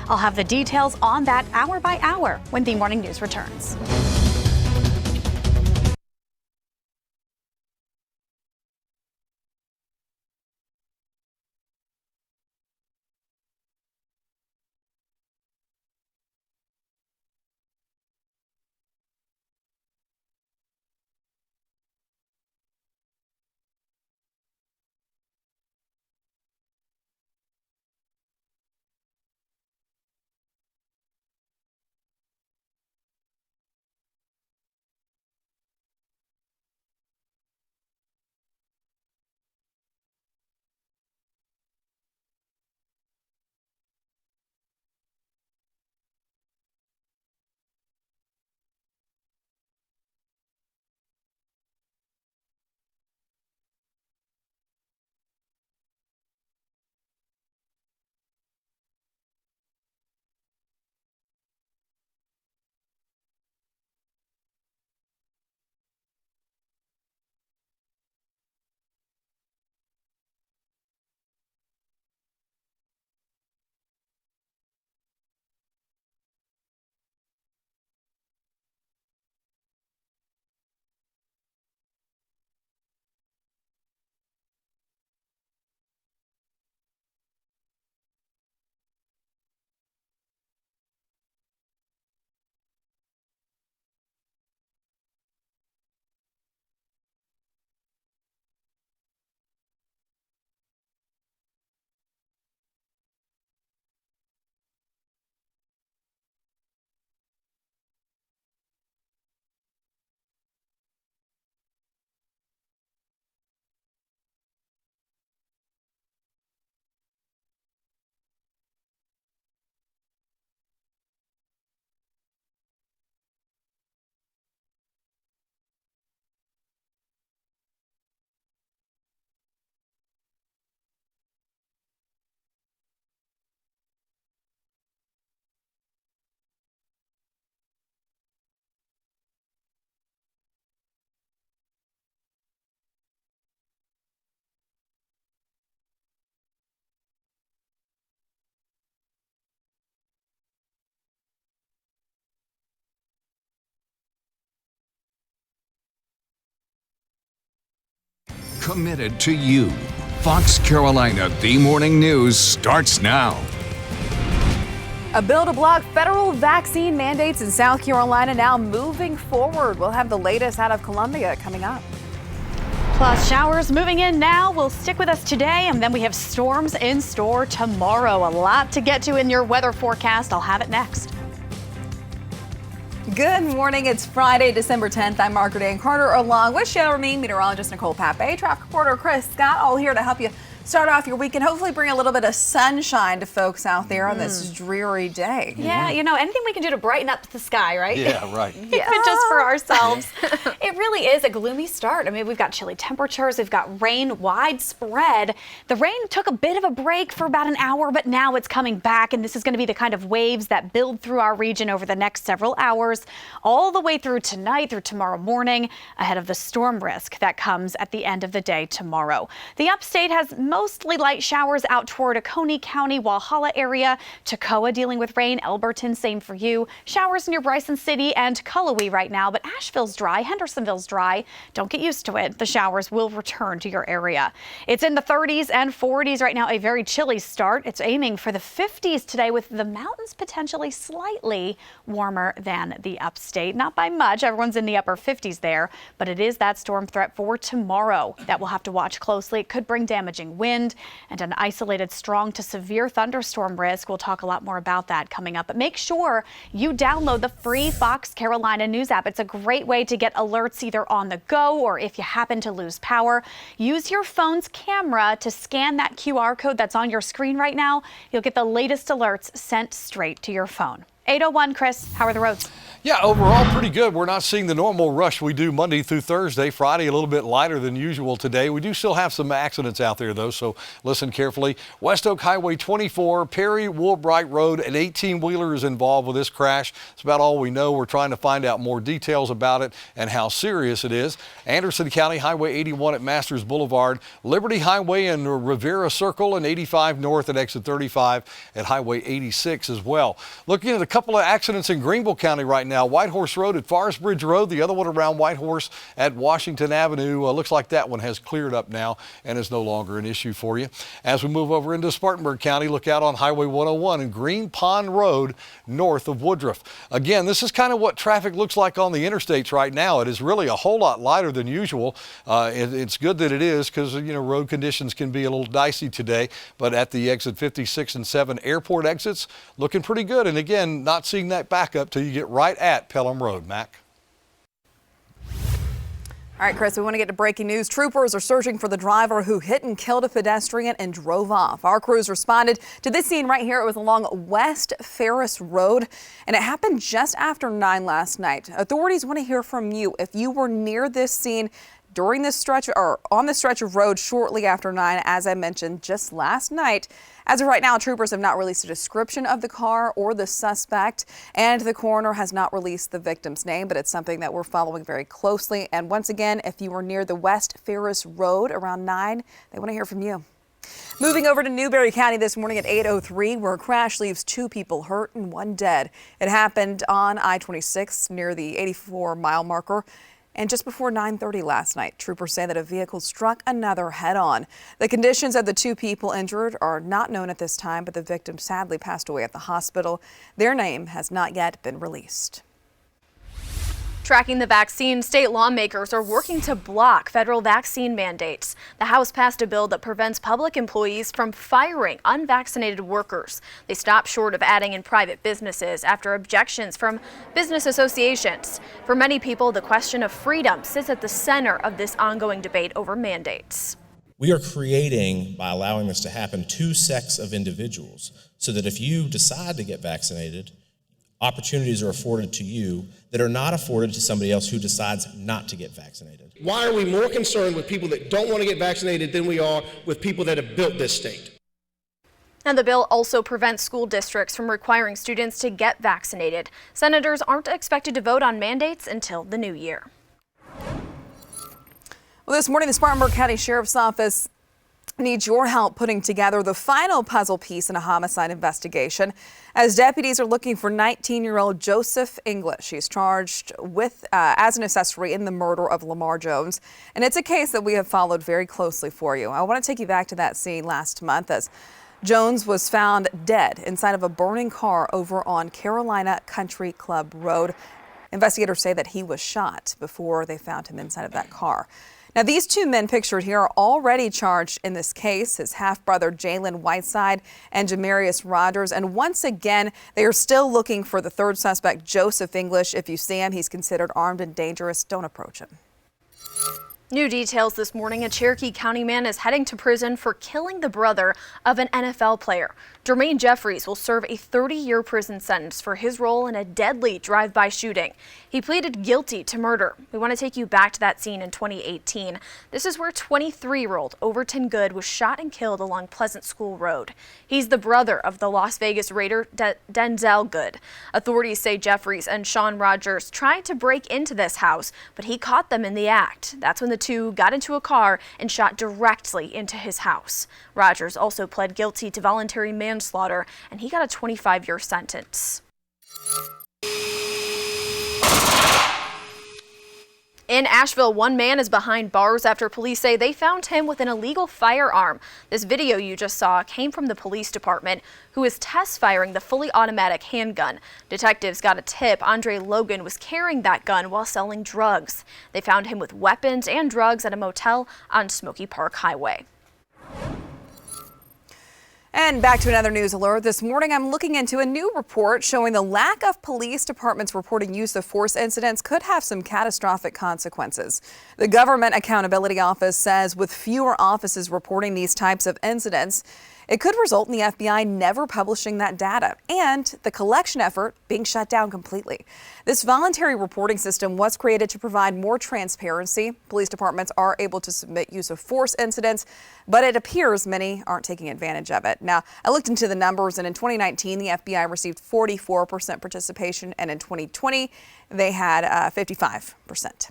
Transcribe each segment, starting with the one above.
I'll have the details on that hour by hour when the morning news returns. Committed to you. Fox Carolina, the morning news starts now. A bill to block federal vaccine mandates in South Carolina now moving forward. We'll have the latest out of Columbia coming up. Plus, showers moving in now will stick with us today, and then we have storms in store tomorrow. A lot to get to in your weather forecast. I'll have it next. Good morning. It's Friday, December 10th. I'm Margaret Ann Carter, along with Cheryl Mean, meteorologist Nicole Pape, traffic reporter Chris Scott, all here to help you start off your weekend. Hopefully bring a little bit of sunshine to folks out there on this dreary day. Yeah, you know, anything we can do to brighten up the sky, right? Yeah, right. Yeah. Just for ourselves. It really is a gloomy start. I mean, we've got chilly temperatures. We've got rain widespread. The rain took a bit of a break for about an hour, but now it's coming back. And this is going to be the kind of waves that build through our region over the next several hours, all the way through tonight, through tomorrow morning, ahead of the storm risk that comes at the end of the day tomorrow. The upstate has mostly light showers out toward Oconee County, Walhalla area. Toccoa dealing with rain. Elberton, same for you. Showers near Bryson City and Cullowhee right now, but Asheville's dry. Hendersonville's dry. Don't get used to it. The showers will return to your area. It's in the 30s and 40s right now, a very chilly start. It's aiming for the 50s today, with the mountains potentially slightly warmer than the upstate. Not by much. Everyone's in the upper 50s there, but it is that storm threat for tomorrow that we'll have to watch closely. It could bring damaging wind and an isolated strong to severe thunderstorm risk. We'll talk a lot more about that coming up, but make sure you download the free Fox Carolina News app. It's a great way to get alerts either on the go or if you happen to lose power. Use your phone's camera to scan that QR code that's on your screen right now. You'll get the latest alerts sent straight to your phone. 8:01, Chris, how are the roads? Yeah, overall pretty good. We're not seeing the normal rush we do Monday through Thursday. Friday a little bit lighter than usual today. We do still have some accidents out there though, so listen carefully. West Oak Highway 24, Perry Woolbright Road, an 18-wheeler is involved with this crash. It's about all we know. We're trying to find out more details about it and how serious it is. Anderson County Highway 81 at Masters Boulevard, Liberty Highway and Rivera Circle, and 85 north at exit 35 at Highway 86 as well. Looking at a couple of accidents in Greenville County right now. Whitehorse Road at Forest Bridge Road, the other one around Whitehorse at Washington Avenue. Looks like that one has cleared up now and is no longer an issue for you. As we move over into Spartanburg County, look out on Highway 101 and Green Pond Road north of Woodruff. Again, this is kind of what traffic looks like on the interstates right now. It is really a whole lot lighter than usual. It's good that it is because, you know, road conditions can be a little dicey today, but at the exit 56 and 7 airport exits, looking pretty good. And again, not seeing that backup till you get right at Pelham Road. Mac. All right, Chris, we want to get to breaking news. Troopers are searching for the driver who hit and killed a pedestrian and drove off. Our crews responded to this scene right here. It was along West Ferris Road, and it happened just after 9 last night. Authorities want to hear from you. If you were near this scene during this stretch or on the stretch of road shortly after 9, as I mentioned just last night. As of right now, troopers have not released a description of the car or the suspect, and the coroner has not released the victim's name, but it's something that we're following very closely. And once again, if you were near the West Ferris Road around 9, they want to hear from you. Moving over to Newberry County this morning at 8:03, where a crash leaves 2 people hurt and 1 dead. It happened on I-26 near the 84-mile marker. And just before 9:30 last night, troopers say that a vehicle struck another head-on. The conditions of the 2 people injured are not known at this time, but the victim sadly passed away at the hospital. Their name has not yet been released. Tracking the vaccine, state lawmakers are working to block federal vaccine mandates. The House passed a bill that prevents public employees from firing unvaccinated workers. They stopped short of adding in private businesses after objections from business associations. For many people, the question of freedom sits at the center of this ongoing debate over mandates. We are creating, by allowing this to happen, 2 sects of individuals so that if you decide to get vaccinated, opportunities are afforded to you that are not afforded to somebody else who decides not to get vaccinated. Why are we more concerned with people that don't want to get vaccinated than we are with people that have built this state? And the bill also prevents school districts from requiring students to get vaccinated. Senators aren't expected to vote on mandates until the new year. Well, this morning, the Spartanburg County Sheriff's Office needs your help putting together the final puzzle piece in a homicide investigation, as deputies are looking for 19-year-old Joseph English. He's charged with as an accessory in the murder of Lamar Jones, and it's a case that we have followed very closely for you. I want to take you back to that scene last month as Jones was found dead inside of a burning car over on Carolina Country Club Road. Investigators say that he was shot before they found him inside of that car. Now, these 2 men pictured here are already charged in this case, his half-brother Jalen Whiteside and Jamarius Rogers. And once again, they are still looking for the 3rd suspect, Joseph English. If you see him, he's considered armed and dangerous. Don't approach him. New details this morning. A Cherokee County man is heading to prison for killing the brother of an NFL player. Jermaine Jeffries will serve a 30-year prison sentence for his role in a deadly drive-by shooting. He pleaded guilty to murder. We want to take you back to that scene in 2018. This is where 23-year-old Overton Good was shot and killed along Pleasant School Road. He's the brother of the Las Vegas Raider Denzel Good. Authorities say Jeffries and Sean Rogers tried to break into this house, but he caught them in the act. That's when the 2 got into a car and shot directly into his house. Rogers also pled guilty to voluntary manslaughter, and he got a 25-year sentence. In Asheville, 1 man is behind bars after police say they found him with an illegal firearm. This video you just saw came from the police department, who is test firing the fully automatic handgun. Detectives got a tip Andre Logan was carrying that gun while selling drugs. They found him with weapons and drugs at a motel on Smoky Park Highway. And back to another news alert. This morning, I'm looking into a new report showing the lack of police departments reporting use of force incidents could have some catastrophic consequences. The Government Accountability Office says with fewer offices reporting these types of incidents, It could result in the FBI never publishing that data and the collection effort being shut down completely. This voluntary reporting system was created to provide more transparency. Police departments are able to submit use of force incidents, but it appears many aren't taking advantage of it. Now, I looked into the numbers, and in 2019, the FBI received 44% participation, and in 2020, they had 55%.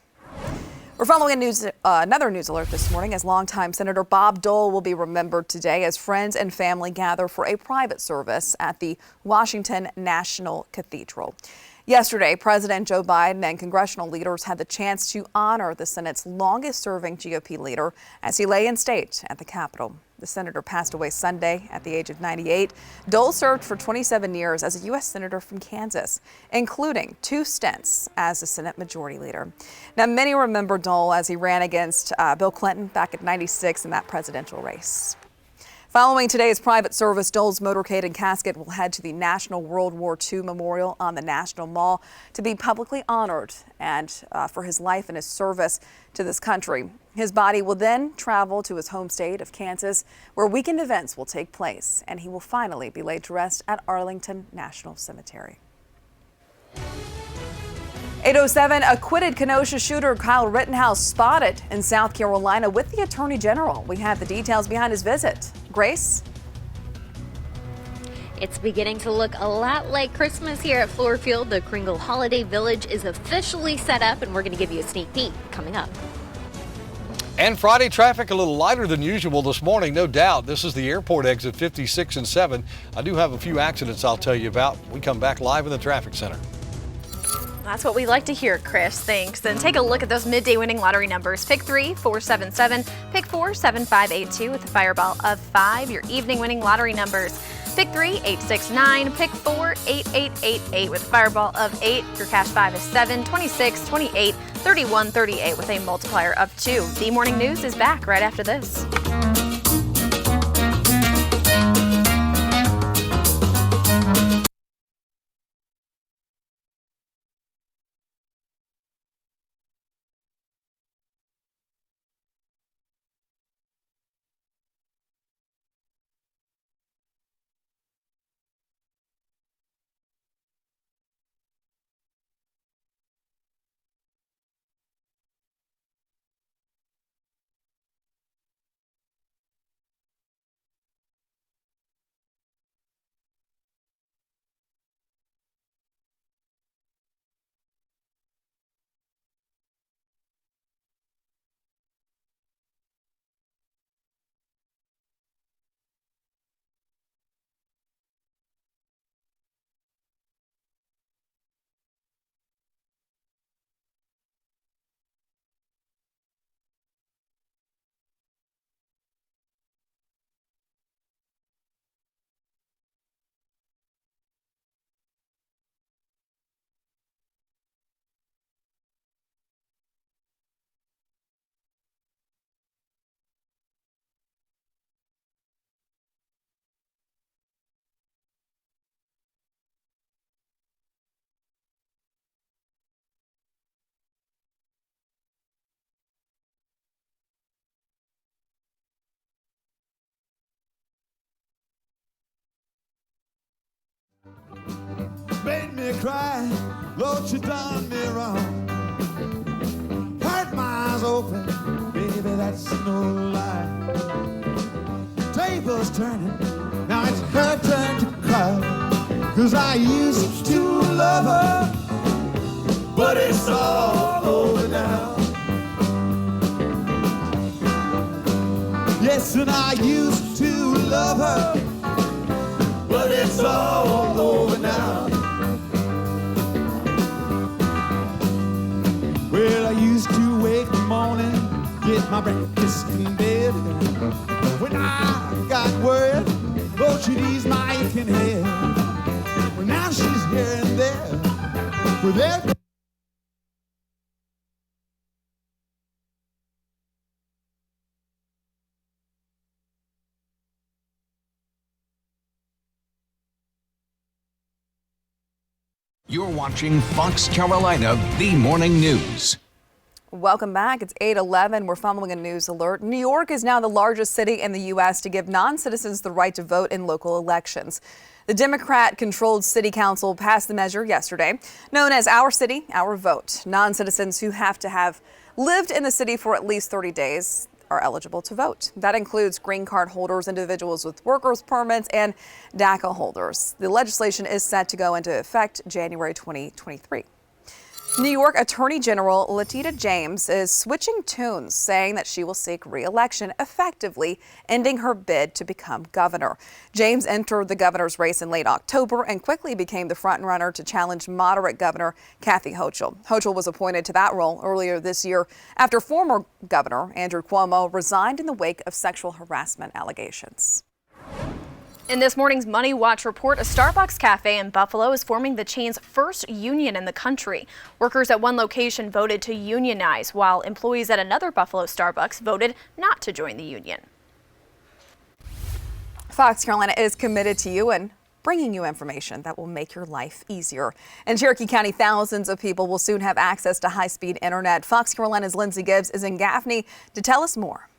We're following another news alert this morning as longtime Senator Bob Dole will be remembered today as friends and family gather for a private service at the Washington National Cathedral. Yesterday, President Joe Biden and congressional leaders had the chance to honor the Senate's longest-serving GOP leader as he lay in state at the Capitol. The senator passed away Sunday at the age of 98. Dole served for 27 years as a U.S. Senator from Kansas, including 2 stints as the Senate Majority Leader. Now, many remember Dole as he ran against Bill Clinton back in '96 in that presidential race. Following today's private service, Dole's motorcade and casket will head to the National World War II Memorial on the National Mall to be publicly honored and for his life and his service to this country. His body will then travel to his home state of Kansas, where weekend events will take place, and he will finally be laid to rest at Arlington National Cemetery. 8:07, acquitted Kenosha shooter Kyle Rittenhouse spotted in South Carolina with the Attorney General. We have the details behind his visit. Grace? It's beginning to look a lot like Christmas here at Fluor Field. The Kringle Holiday Village is officially set up, and we're going to give you a sneak peek coming up. And Friday traffic a little lighter than usual this morning, no doubt. This is the airport exit 56 and 7. I do have a few accidents I'll tell you about. We come back live in the traffic center. That's what we like to hear, Chris. Thanks. And take a look at those midday winning lottery numbers. Pick 3, 477. Pick 4, 7582 with a fireball of 5. Your evening winning lottery numbers. Pick 3, 869. Pick 4, 8888 with a fireball of 8. Your cash 5 is 7, 26, 28, 31, 38 with a multiplier of 2. The Morning News is back right after this. Made me cry, Lord, you done me wrong. Hurt my eyes open, baby, that's no lie. Tables turning, now it's her turn to cry. 'Cause I used to love her, but it's all over now. Yes, and I used to love her, but it's all over now. Well, I used to wake in the morning, get my breakfast in bed. When I got word, oh, she'd ease my aching head. Well, now she's here and there with every. You're watching Fox Carolina, the morning news. Welcome back. It's 8:11. We're following a news alert. New York is now the largest city in the U.S. to give non-citizens the right to vote in local elections. The Democrat-controlled city council passed the measure yesterday, known as Our City, Our Vote. Non-citizens who have to have lived in the city for at least 30 days are eligible to vote. That includes green card holders, individuals with workers permits, and DACA holders. The legislation is set to go into effect January 2023. New York Attorney General Letitia James is switching tunes, saying that she will seek re-election, effectively ending her bid to become governor. James entered the governor's race in late October and quickly became the frontrunner to challenge moderate Governor Kathy Hochul. Hochul was appointed to that role earlier this year after former Governor Andrew Cuomo resigned in the wake of sexual harassment allegations. In this morning's Money Watch report, a Starbucks cafe in Buffalo is forming the chain's first union in the country. Workers at one location voted to unionize, while employees at another Buffalo Starbucks voted not to join the union. Fox Carolina is committed to you and bringing you information that will make your life easier. In Cherokee County, thousands of people will soon have access to high-speed internet. Fox Carolina's Lindsay Gibbs is in Gaffney to tell us more.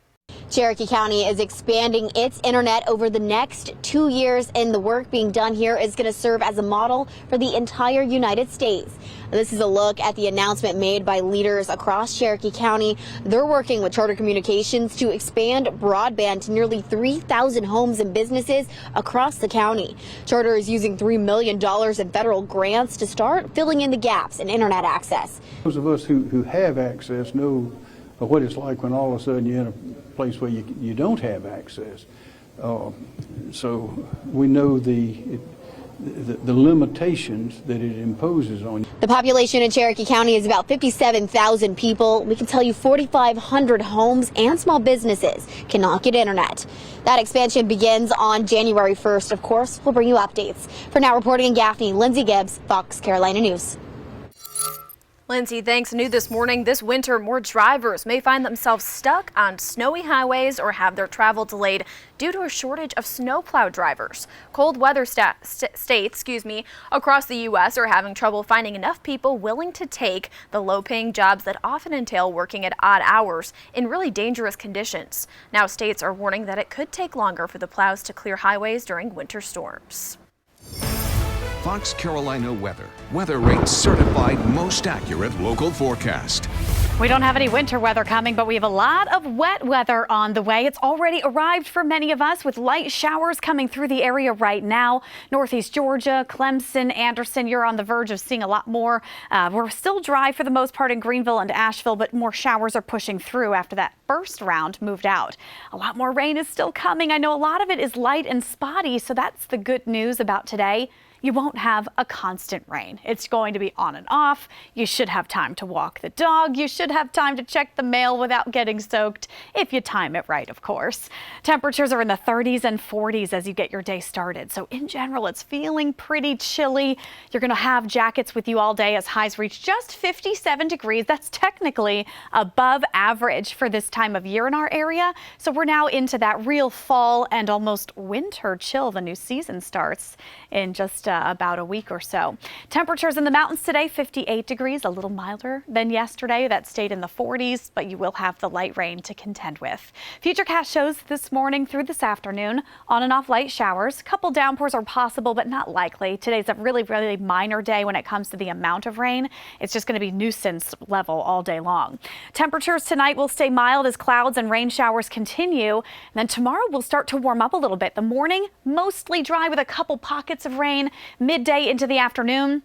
Cherokee County is expanding its internet over the next 2 years, and the work being done here is going to serve as a model for the entire United States. This is a look at the announcement made by leaders across Cherokee County. They're working with Charter Communications to expand broadband to nearly 3,000 homes and businesses across the county. Charter is using $3 million in federal grants to start filling in the gaps in internet access. Those of us who have access know what it's like when all of a sudden you're in a place where you don't have access. So we know the limitations that it imposes on you. The population in Cherokee County is about 57,000 people. We can tell you 4,500 homes and small businesses cannot get internet. That expansion begins on January 1st. Of course, we'll bring you updates. For now, reporting in Gaffney, Lindsay Gibbs, Fox Carolina News. Lindsay, thanks. New this morning, this winter, more drivers may find themselves stuck on snowy highways or have their travel delayed due to a shortage of snowplow drivers. Cold weather states across the U.S. are having trouble finding enough people willing to take the low-paying jobs that often entail working at odd hours in really dangerous conditions. Now, states are warning that it could take longer for the plows to clear highways during winter storms. Fox Carolina weather. Weather Rate certified most accurate local forecast. We don't have any winter weather coming, but we have a lot of wet weather on the way. It's already arrived for many of us with light showers coming through the area right now. Northeast Georgia, Clemson, Anderson, you're on the verge of seeing a lot more. We're still dry for the most part in Greenville and Asheville, but more showers are pushing through after that first round moved out. A lot more rain is still coming. I know a lot of it is light and spotty, so that's the good news about today. You won't have a constant rain. It's going to be on and off. You should have time to walk the dog. You should have time to check the mail without getting soaked, if you time it right, of course. Temperatures are in the 30s and 40s as you get your day started. So in general, it's feeling pretty chilly. You're going to have jackets with you all day as highs reach just 57 degrees. That's technically above average for this time of year in our area. So we're now into that real fall and almost winter chill. The new season starts in just about a week or so. Temperatures in the mountains today, 58 degrees, a little milder than yesterday. That stayed in the 40s, but you will have the light rain to contend with. Futurecast shows this morning through this afternoon on and off light showers. Couple downpours are possible, but not likely. Today's a really, really minor day when it comes to the amount of rain. It's just going to be nuisance level all day long. Temperatures tonight will stay mild as clouds and rain showers continue. And then tomorrow will start to warm up a little bit. The morning, mostly dry with a couple pockets of rain. Midday into the afternoon,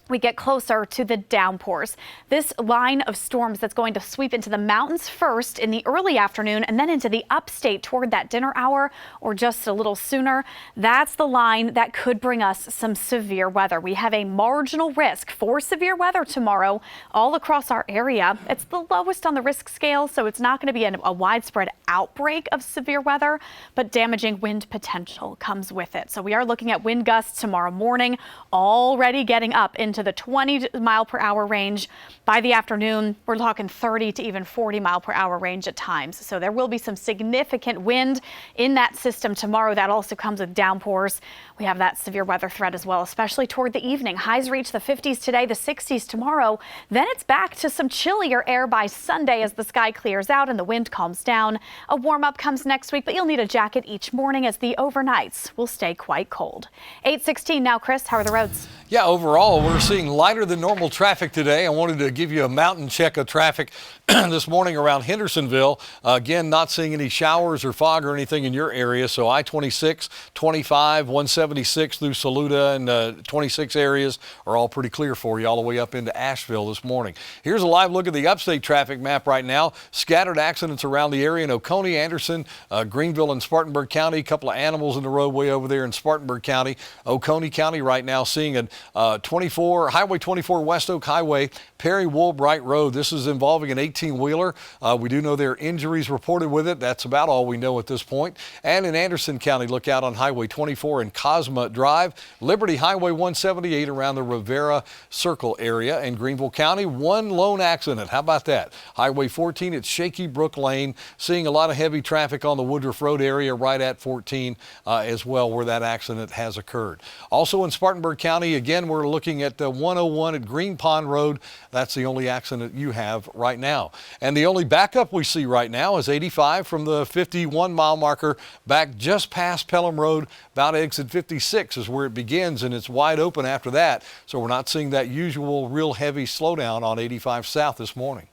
we get closer to the downpours. This line of storms that's going to sweep into the mountains first in the early afternoon and then into the upstate toward that dinner hour or just a little sooner. That's the line that could bring us some severe weather. We have a marginal risk for severe weather tomorrow all across our area. It's the lowest on the risk scale, so it's not going to be a widespread outbreak of severe weather, but damaging wind potential comes with it. So we are looking at wind gusts tomorrow morning, already getting up into into the 20 mile per hour range. By the afternoon, we're talking 30 to even 40 mile per hour range at times. So there will be some significant wind in that system tomorrow. That also comes with downpours. We have that severe weather threat as well, especially toward the evening. Highs reach the 50s today, the 60s tomorrow. Then it's back to some chillier air by Sunday as the sky clears out and the wind calms down. A warm up comes next week, but you'll need a jacket each morning as the overnights will stay quite cold. 8:16 now, Chris, how are the roads? Yeah, overall, we're seeing lighter than normal traffic today. I wanted to give you a mountain check of traffic this morning around Hendersonville. Again, not seeing any showers or fog or anything in your area. So I-26, 25, 176 through Saluda and 26 areas are all pretty clear for you all the way up into Asheville this morning. Here's a live look at the upstate traffic map right now. Scattered accidents around the area in Oconee, Anderson, Greenville and Spartanburg County. A couple of animals in the roadway over there in Spartanburg County. Oconee County right now seeing a Highway 24 West Oak Highway, Perry Woolbright Road. This is involving an 18-wheeler. We do know there are injuries reported with it. That's about all we know at this point. And in Anderson County, look out on Highway 24 and Cosma Drive. Liberty Highway 178 around the Rivera Circle area. In Greenville County, one lone accident. How about that? Highway 14 at Shaky Brook Lane. Seeing a lot of heavy traffic on the Woodruff Road area right at 14 as well, where that accident has occurred. Also in Spartanburg County, again, we're looking at 101 at Green Pond Road. That's the only accident you have right now. And the only backup we see right now is 85 from the 51 mile marker back just past Pelham Road. About exit 56 is where it begins, and it's wide open after that. So we're not seeing that usual real heavy slowdown on 85 South this morning.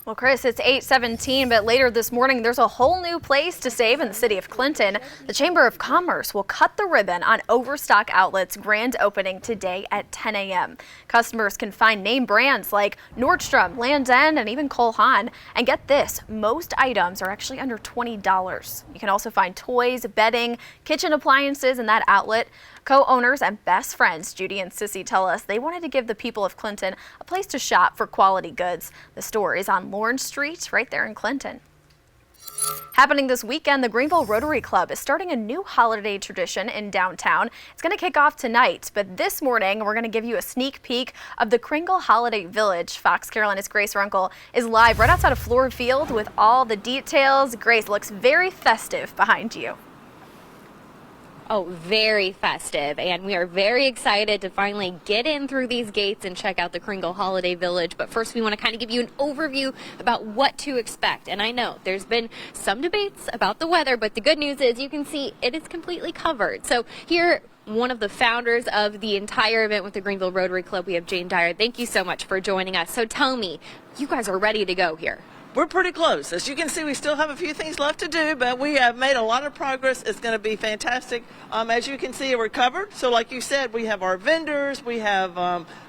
Well, Chris, it's 8:17, but later this morning, there's a whole new place to save in the city of Clinton. The Chamber of Commerce will cut the ribbon on Overstock Outlet's grand opening today at 10 a.m. Customers can find name brands like Nordstrom, Land's End, and even Cole Haan. And get this, most items are actually under $20. You can also find toys, bedding, kitchen appliances in that outlet. Co-owners and best friends, Judy and Sissy, tell us they wanted to give the people of Clinton a place to shop for quality goods. The store is on Lawrence Street, right there in Clinton. Happening this weekend, the Greenville Rotary Club is starting a new holiday tradition in downtown. It's going to kick off tonight, but this morning we're going to give you a sneak peek of the Kringle Holiday Village. Fox Carolina's Grace Runkle is live right outside of Fluor Field with all the details. Grace, looks very festive behind you. Oh, very festive, and we are very excited to finally get in through these gates and check out the Kringle Holiday Village. But first, we want to kind of give you an overview about what to expect. And I know there's been some debates about the weather, but the good news is you can see it is completely covered. So here, one of the founders of the entire event with the Greenville Rotary Club, we have Jane Dyer. Thank you so much for joining us. So tell me, you guys are ready to go here. We're pretty close. As you can see, we still have a few things left to do, but we have made a lot of progress. It's going to be fantastic. As you can see, we're covered. So like you said, we have our vendors, we have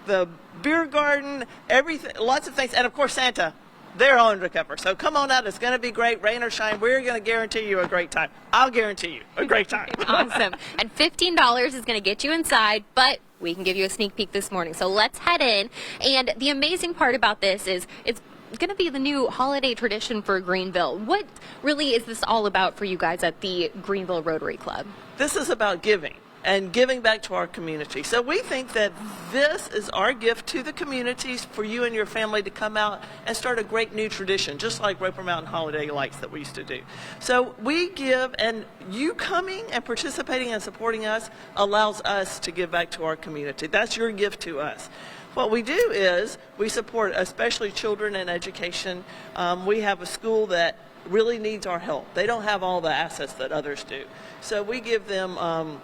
the beer garden, everything, lots of things, and of course Santa. They're all undercover. So come on out. It's going to be great. Rain or shine, we're going to guarantee you a great time. I'll guarantee you a great time. Awesome. And $15 is going to get you inside, but we can give you a sneak peek this morning. So let's head in. And the amazing part about this is it's going to be the new holiday tradition for Greenville. What really is this all about for you guys at the Greenville Rotary Club? This is about giving and giving back to our community. So we think that this is our gift to the communities for you and your family to come out and start a great new tradition, just like Roper Mountain Holiday Lights that we used to do. So we give, and you coming and participating and supporting us allows us to give back to our community. That's your gift to us. What we do is we support especially children in education. We have a school that really needs our help. They don't have all the assets that others do. So we give them,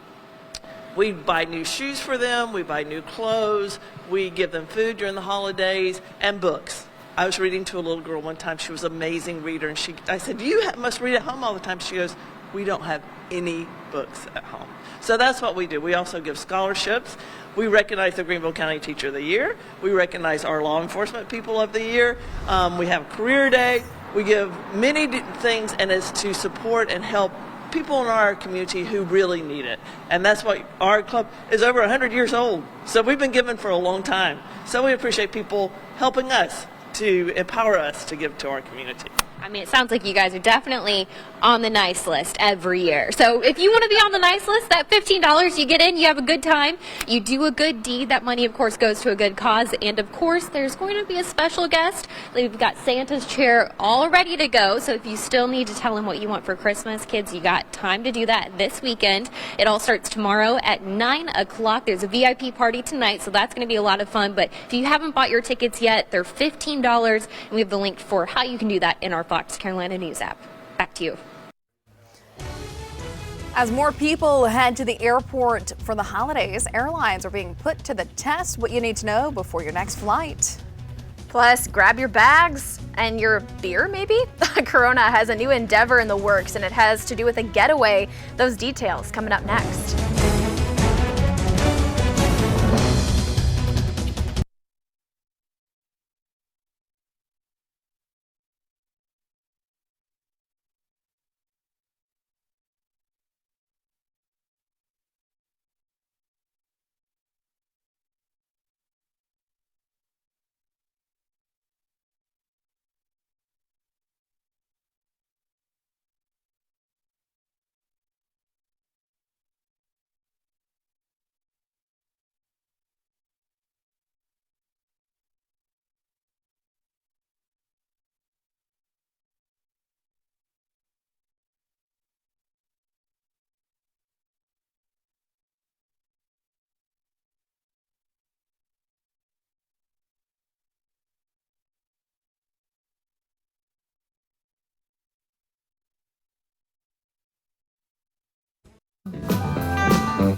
we buy new shoes for them, we buy new clothes, we give them food during the holidays, and books. I was reading to a little girl one time. She was an amazing reader, and I said, you must read at home all the time. She goes, we don't have any books at home. So that's what we do. We also give scholarships. We recognize the Greenville County Teacher of the Year. We recognize our law enforcement people of the year. We have Career Day. We give many things, and it's to support and help people in our community who really need it. And that's why our club is over 100 years old. So we've been giving for a long time. So we appreciate people helping us to empower us to give to our community. I mean, it sounds like you guys are definitely on the nice list every year. So if you want to be on the nice list, that $15 you get in, you have a good time, you do a good deed. That money, of course, goes to a good cause. And, of course, there's going to be a special guest. We've got Santa's chair all ready to go. So if you still need to tell him what you want for Christmas, kids, you got time to do that this weekend. It all starts tomorrow at 9 o'clock. There's a VIP party tonight, so that's going to be a lot of fun. But if you haven't bought your tickets yet, they're $15, and we have the link for how you can do that in our Fox Carolina News app. Back to you. As more people head to the airport for the holidays, airlines are being put to the test. What you need to know before your next flight. Plus, grab your bags and your beer, maybe? Corona has a new endeavor in the works, and it has to do with a getaway. Those details coming up next.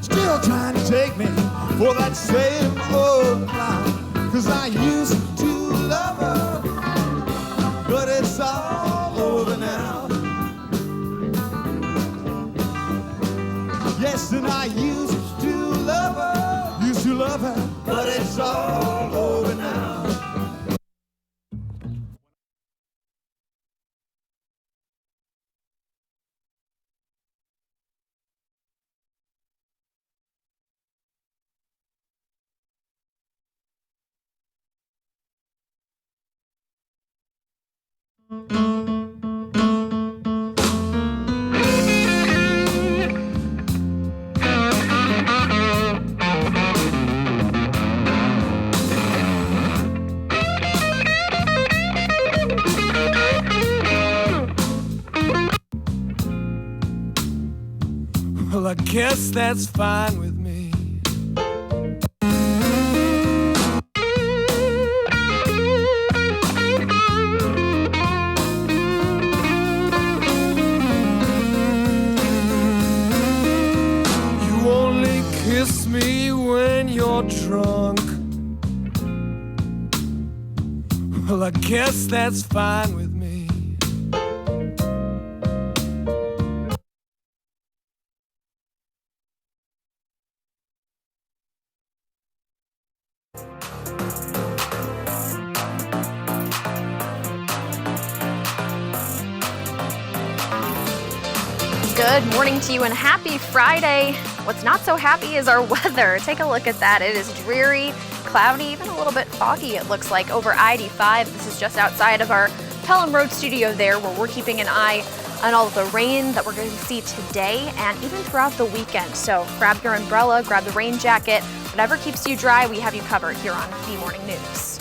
Still trying to take me for that same old clown. 'Cause I used to love her, but it's all over now. Yes, and I used to love her, but it's all over now. Well, I guess that's fine with me. You only kiss me when you're drunk. Well, I guess that's fine with me. Good morning to you and happy Friday. What's not so happy is our weather. Take a look at that. It is dreary, cloudy, even a little bit foggy, it looks like, over I-85. This is just outside of our Pelham Road studio there, where we're keeping an eye on all of the rain that we're going to see today and even throughout the weekend. So grab your umbrella, grab the rain jacket, whatever keeps you dry, we have you covered here on the Morning News.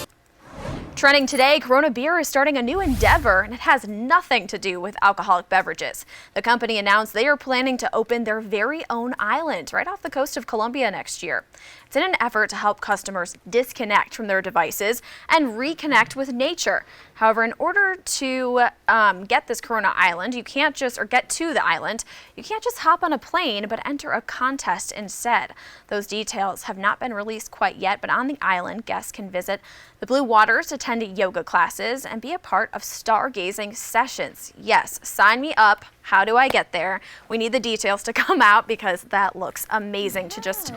Trending today, Corona Beer is starting a new endeavor, and it has nothing to do with alcoholic beverages. The company announced they are planning to open their very own island right off the coast of Columbia next year. It's in an effort to help customers disconnect from their devices and reconnect with nature. However, in order to get this Corona Island, you can't just, or get to the island, you can't just hop on a plane, but enter a contest instead. Those details have not been released quite yet, but on the island, guests can visit the blue waters, attend yoga classes, and be a part of stargazing sessions. Yes, sign me up. How do I get there? We need the details to come out because that looks amazing to just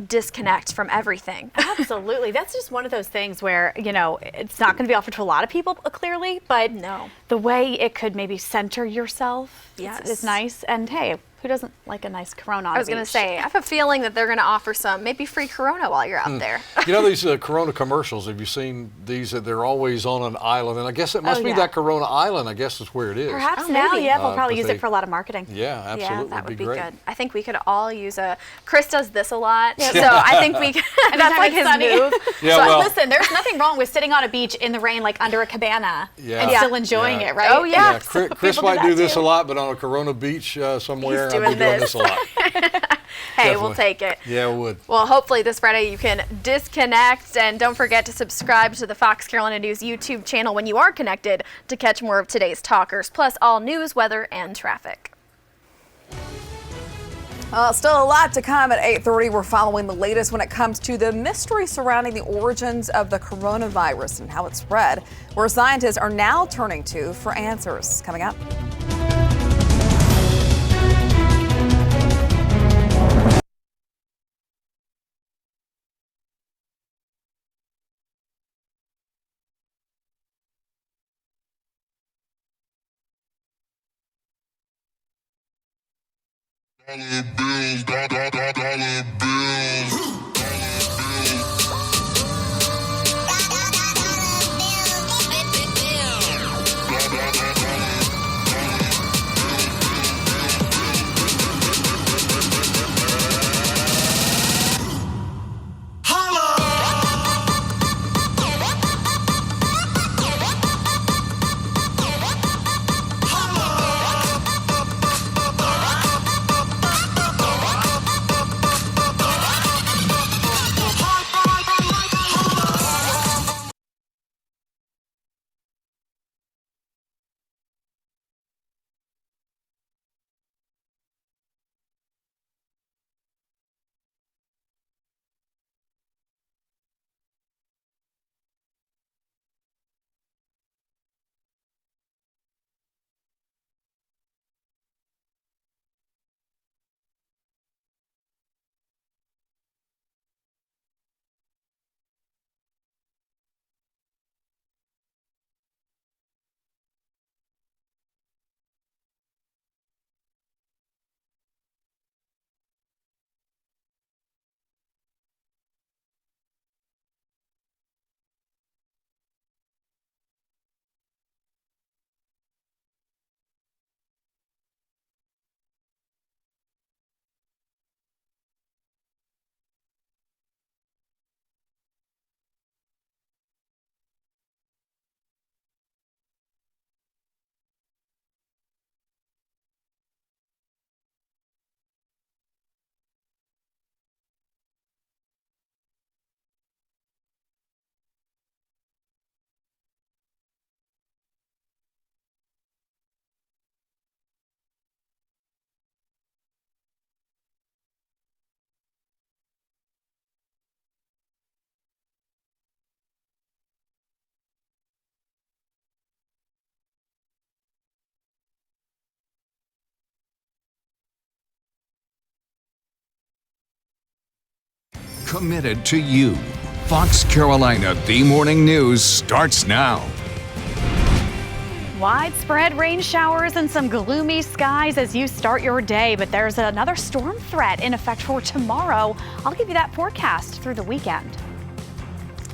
disconnect from everything. Absolutely. That's just one of those things where, you know, it's not going to be offered to a lot of people clearly, but no, the way it could maybe center yourself yes, is nice. And hey, Who doesn't like a nice Corona on I was going to say, I have a feeling that they're going to offer some maybe free Corona while you're out there. You know these Corona commercials, have you seen these? They're always on an island, and I guess it must be that Corona island, I guess is where it is. Perhaps now, maybe. yeah, they'll probably use it for a lot of marketing. Yeah, absolutely. Yeah, that would be great. good. I think we could all use Chris does this a lot, so I think we could, that's like his move. Yeah, so well, listen, there's nothing wrong with sitting on a beach in the rain, like under a cabana, and still enjoying it, right? Oh, yeah. Chris might do this a lot, but on a Corona beach somewhere, I'd be doing this a lot. Hey, we'll take it. Yeah, we would. Well, hopefully this Friday you can disconnect, and don't forget to subscribe to the Fox Carolina News YouTube channel when you are connected to catch more of today's talkers, plus all news, weather, and traffic. Still a lot to come at 8:30. We're following the latest when it comes to the mystery surrounding the origins of the coronavirus and how it spread, where scientists are now turning to for answers. Coming up. Dollar bills, dollar bills. Committed to you. Fox Carolina, the morning news starts now. Widespread rain showers and some gloomy skies as you start your day, but there's another storm threat in effect for tomorrow. I'll give you that forecast through the weekend.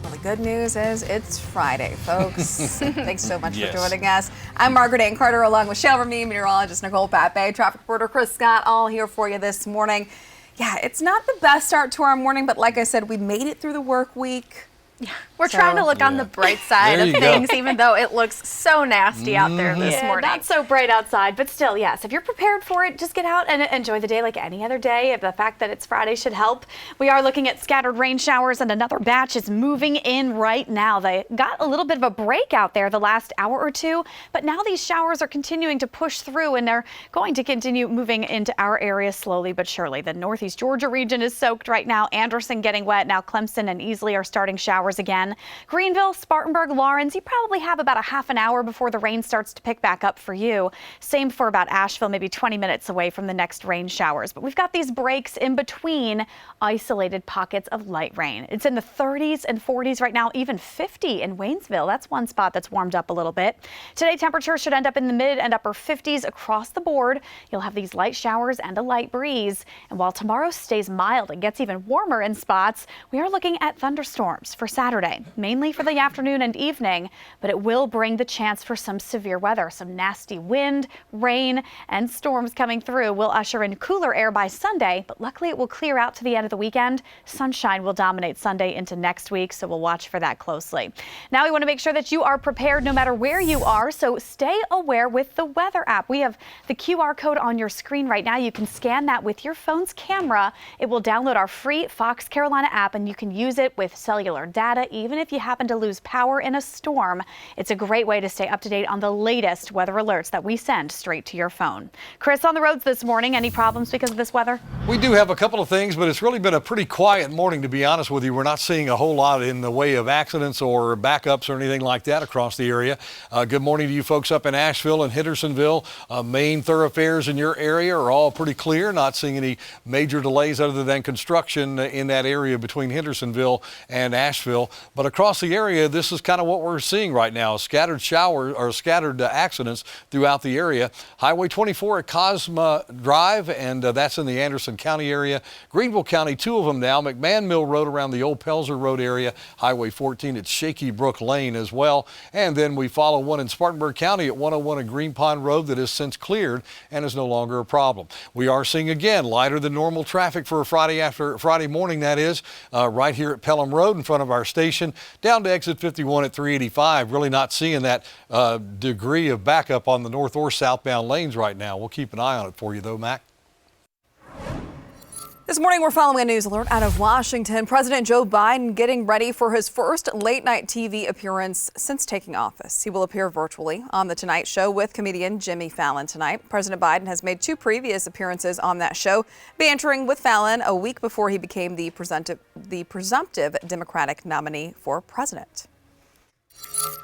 Well, the good news is it's Friday, folks. Thanks so much for joining us. I'm Margaret Ann Carter along with Shell Ramey, meteorologist Nicole Pape, traffic reporter Chris Scott, all here for you this morning. Yeah, it's not the best start to our morning, but like I said, we made it through the work week. Yeah, we're trying to look on the bright side of things, even though it looks so nasty out there this morning. Not so bright outside, but still, yes. If you're prepared for it, just get out and enjoy the day like any other day. The fact that it's Friday should help. We are looking at scattered rain showers, and another batch is moving in right now. They got a little bit of a break out there the last hour or two, but now these showers are continuing to push through, and they're going to continue moving into our area slowly but surely. The Northeast Georgia region is soaked right now. Anderson getting wet. Now Clemson and Easley are starting showers. showers again. Greenville, Spartanburg, Lawrence, you probably have about a half an hour before the rain starts to pick back up for you. Same for about Asheville, maybe 20 minutes away from the next rain showers. But we've got these breaks in between isolated pockets of light rain. It's in the 30s and 40s right now, even 50 in Waynesville. That's one spot that's warmed up a little bit. Today, temperatures should end up in the mid and upper 50s across the board. You'll have these light showers and a light breeze. And while tomorrow stays mild and gets even warmer in spots, we are looking at thunderstorms for Saturday, mainly for the afternoon and evening, but it will bring the chance for some severe weather. Some nasty wind, rain, and storms coming through will usher in cooler air by Sunday, but luckily it will clear out to the end of the weekend. Sunshine will dominate Sunday into next week, so we'll watch for that closely. Now we want to make sure that you are prepared no matter where you are, so stay aware with the weather app. We have the QR code on your screen right now. You can scan that with your phone's camera. It will download our free Fox Carolina app, and you can use it with cellular data, even if you happen to lose power in a storm. It's a great way to stay up to date on the latest weather alerts that we send straight to your phone. Chris, on the roads this morning, any problems because of this weather? We do have a couple of things, but it's really been a pretty quiet morning, to be honest with you. We're not seeing a whole lot in the way of accidents or backups or anything like that across the area. Good morning to you folks up in Asheville and Hendersonville. Main thoroughfares in your area are all pretty clear. Not seeing any major delays other than construction in that area between Hendersonville and Asheville. But across the area, this is kind of what we're seeing right now: scattered showers or scattered accidents throughout the area. Highway 24 at Cosma Drive, and that's in the Anderson County area. Greenville County, 2 of them now. McMahon Mill Road around the old Pelzer Road area. Highway 14 at Shaky Brook Lane as well. And then we follow one in Spartanburg County at 101 at Green Pond Road that has since cleared and is no longer a problem. We are seeing again lighter than normal traffic for a Friday morning, that is, right here at Pelham Road in front of our station, down to exit 51 at 385. Really not seeing that degree of backup on the north or southbound lanes right now. We'll keep an eye on it for you though, Mac. This morning, we're following a news alert out of Washington. President Joe Biden getting ready for his first late-night TV appearance since taking office. He will appear virtually on The Tonight Show with comedian Jimmy Fallon tonight. President Biden has made 2 previous appearances on that show, bantering with Fallon a week before he became the presumptive Democratic nominee for president.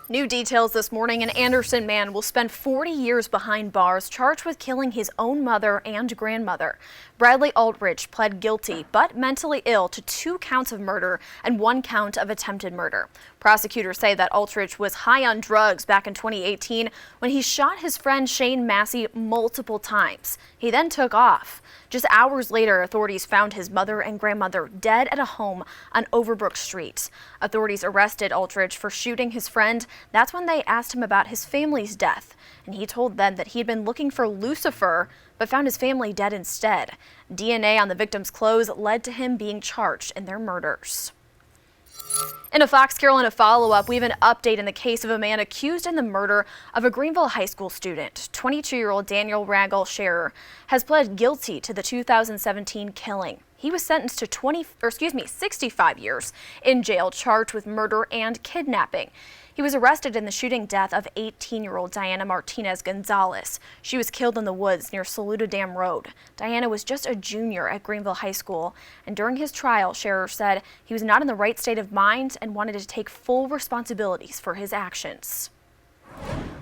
New details this morning: an Anderson man will spend 40 years behind bars charged with killing his own mother and grandmother. Bradley Aldrich pled guilty but mentally ill to 2 counts of murder and 1 count of attempted murder. Prosecutors say that Aldrich was high on drugs back in 2018 when he shot his friend Shane Massey multiple times. He then took off. Just hours later, authorities found his mother and grandmother dead at a home on Overbrook Street. Authorities arrested Aldrich for shooting his friend. That's when they asked him about his family's death, and he told them that he had been looking for Lucifer but found his family dead instead. DNA on the victim's clothes led to him being charged in their murders. In a Fox Carolina follow-up, we have an update in the case of a man accused in the murder of a Greenville high school student. 22-year-old Daniel Ragel Scherer has pled guilty to the 2017 killing. He was sentenced to 65 years in jail, charged with murder and kidnapping. He was arrested in the shooting death of 18-year-old Diana Martinez Gonzalez. She was killed in the woods near Saluda Dam Road. Diana was just a junior at Greenville High School, and during his trial, Scherer said he was not in the right state of mind and wanted to take full responsibilities for his actions.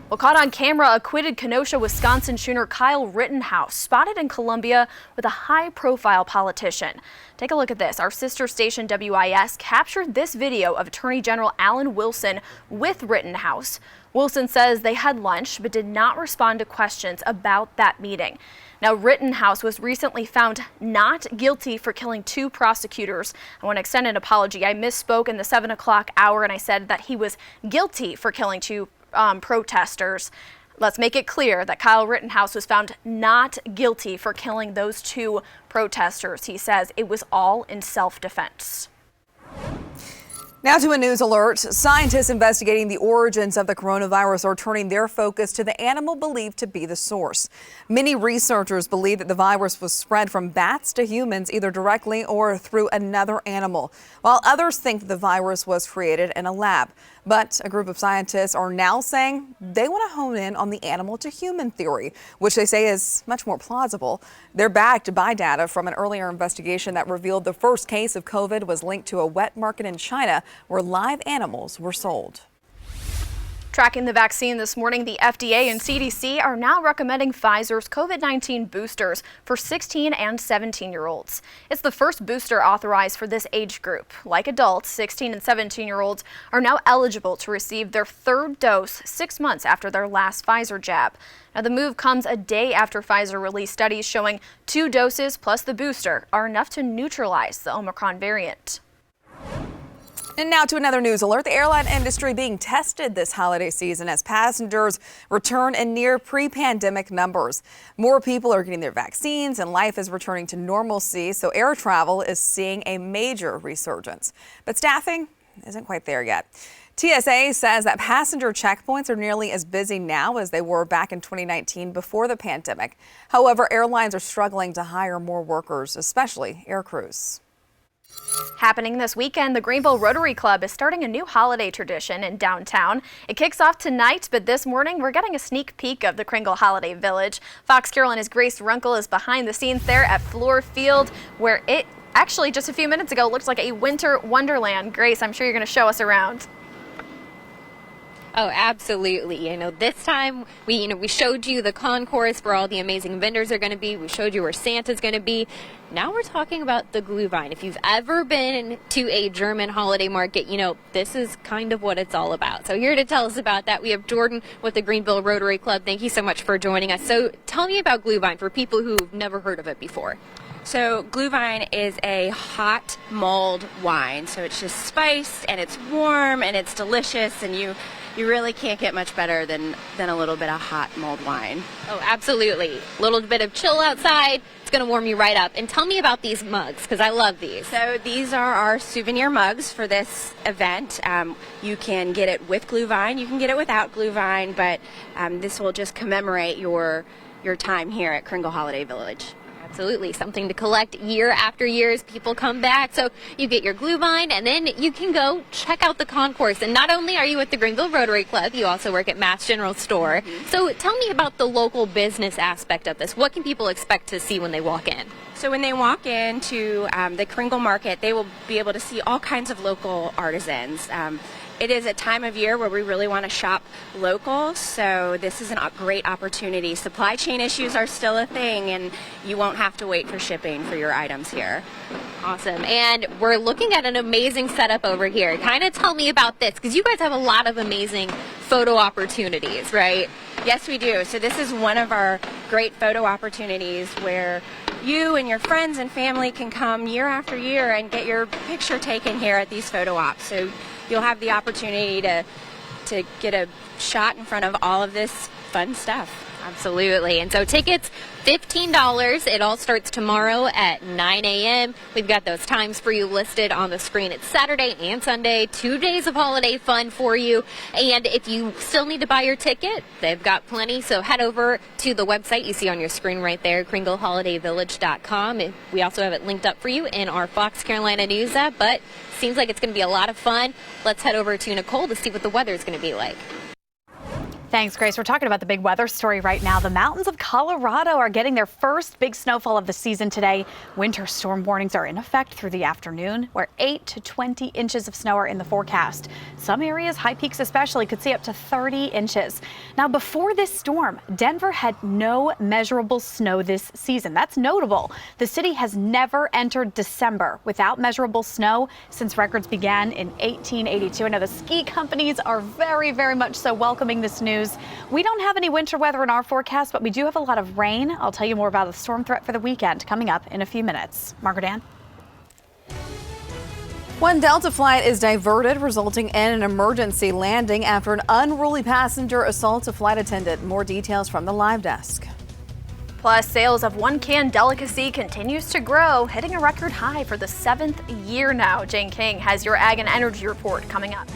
Well, caught on camera, acquitted Kenosha, Wisconsin shooter Kyle Rittenhouse spotted in Columbia with a high-profile politician. Take a look at this. Our sister station WIS captured this video of Attorney General Alan Wilson with Rittenhouse. Wilson says they had lunch but did not respond to questions about that meeting. Now, Rittenhouse was recently found not guilty for killing 2 prosecutors. I want to extend an apology. I misspoke in the 7 o'clock hour and I said that he was guilty for killing 2 protesters. Let's make it clear that Kyle Rittenhouse was found not guilty for killing those 2 protesters. He says it was all in self-defense. Now to a news alert. Scientists investigating the origins of the coronavirus are turning their focus to the animal believed to be the source. Many researchers believe that the virus was spread from bats to humans, either directly or through another animal, while others think the virus was created in a lab. But a group of scientists are now saying they want to hone in on the animal to human theory, which they say is much more plausible. They're backed by data from an earlier investigation that revealed the first case of COVID was linked to a wet market in China. where live animals were sold. Tracking the vaccine this morning, the FDA and CDC are now recommending Pfizer's COVID-19 boosters for 16 and 17-year-olds. It's the first booster authorized for this age group. Like adults, 16 and 17-year-olds are now eligible to receive their third dose 6 months after their last Pfizer jab. Now, the move comes a day after Pfizer released studies showing 2 doses plus the booster are enough to neutralize the Omicron variant. And now to another news alert. The airline industry being tested this holiday season as passengers return in near pre-pandemic numbers. More people are getting their vaccines and life is returning to normalcy, so air travel is seeing a major resurgence. But staffing isn't quite there yet. TSA says that passenger checkpoints are nearly as busy now as they were back in 2019 before the pandemic. However, airlines are struggling to hire more workers, especially air crews. Happening this weekend, the Greenville Rotary Club is starting a new holiday tradition in downtown. It kicks off tonight, but this morning we're getting a sneak peek of the Kringle Holiday Village. Fox Carolina's Grace Runkle is behind the scenes there at Floor Field, where it actually just a few minutes ago looked like a winter wonderland. Grace, I'm sure you're going to show us around. Oh, absolutely. This time we showed you the concourse where all the amazing vendors are going to be. We showed you where Santa's going to be. Now we're talking about the Glühwein. If you've ever been to a German holiday market, this is kind of what it's all about. So here to tell us about that, we have Jordan with the Greenville Rotary Club. Thank you so much for joining us. So tell me about Glühwein for people who've never heard of it before. So Glühwein is a hot mulled wine. So it's just spiced and it's warm and it's delicious, and you really can't get much better than a little bit of hot mulled wine. Oh, absolutely. A little bit of chill outside. It's going to warm you right up. And tell me about these mugs, because I love these. So these are our souvenir mugs for this event. You can get it with Glühwein. You can get it without Glühwein, but this will just commemorate your time here at Kringle Holiday Village. Absolutely. Something to collect year after year as people come back. So you get your Glühwein, and then you can go check out the concourse. And not only are you at the Greenville Rotary Club, you also work at Mass General Store. Mm-hmm. So tell me about the local business aspect of this. What can people expect to see when they walk in? So when they walk into the Kringle Market, they will be able to see all kinds of local artisans. It is a time of year where we really want to shop local, so this is a great opportunity. Supply chain issues are still a thing, and you won't have to wait for shipping for your items here. Awesome. And we're looking at an amazing setup over here. Kind of tell me about this, because you guys have a lot of amazing photo opportunities, right? Yes, we do. So this is one of our great photo opportunities where you and your friends and family can come year after year and get your picture taken here at these photo ops. So you'll have the opportunity to get a shot in front of all of this fun stuff. Absolutely. And so tickets, $15. It all starts tomorrow at 9 a.m. We've got those times for you listed on the screen. It's Saturday and Sunday, 2 days of holiday fun for you. And if you still need to buy your ticket, they've got plenty. So head over to the website you see on your screen right there, KringleHolidayVillage.com. And we also have it linked up for you in our Fox Carolina News app. But seems like it's going to be a lot of fun. Let's head over to Nicole to see what the weather is going to be like. Thanks, Grace. We're talking about the big weather story right now. The mountains of Colorado are getting their first big snowfall of the season today. Winter storm warnings are in effect through the afternoon, where 8 to 20 inches of snow are in the forecast. Some areas, high peaks especially, could see up to 30 inches. Now, before this storm, Denver had no measurable snow this season. That's notable. The city has never entered December without measurable snow since records began in 1882. I know the ski companies are very, very much so welcoming this news. We don't have any winter weather in our forecast, but we do have a lot of rain. I'll tell you more about the storm threat for the weekend coming up in a few minutes. Margaret Ann. One Delta flight is diverted, resulting in an emergency landing after an unruly passenger assaults a flight attendant. More details from the live desk. Plus, sales of one can delicacy continues to grow, hitting a record high for the 7th year now. Jane King has your Ag and Energy report coming up.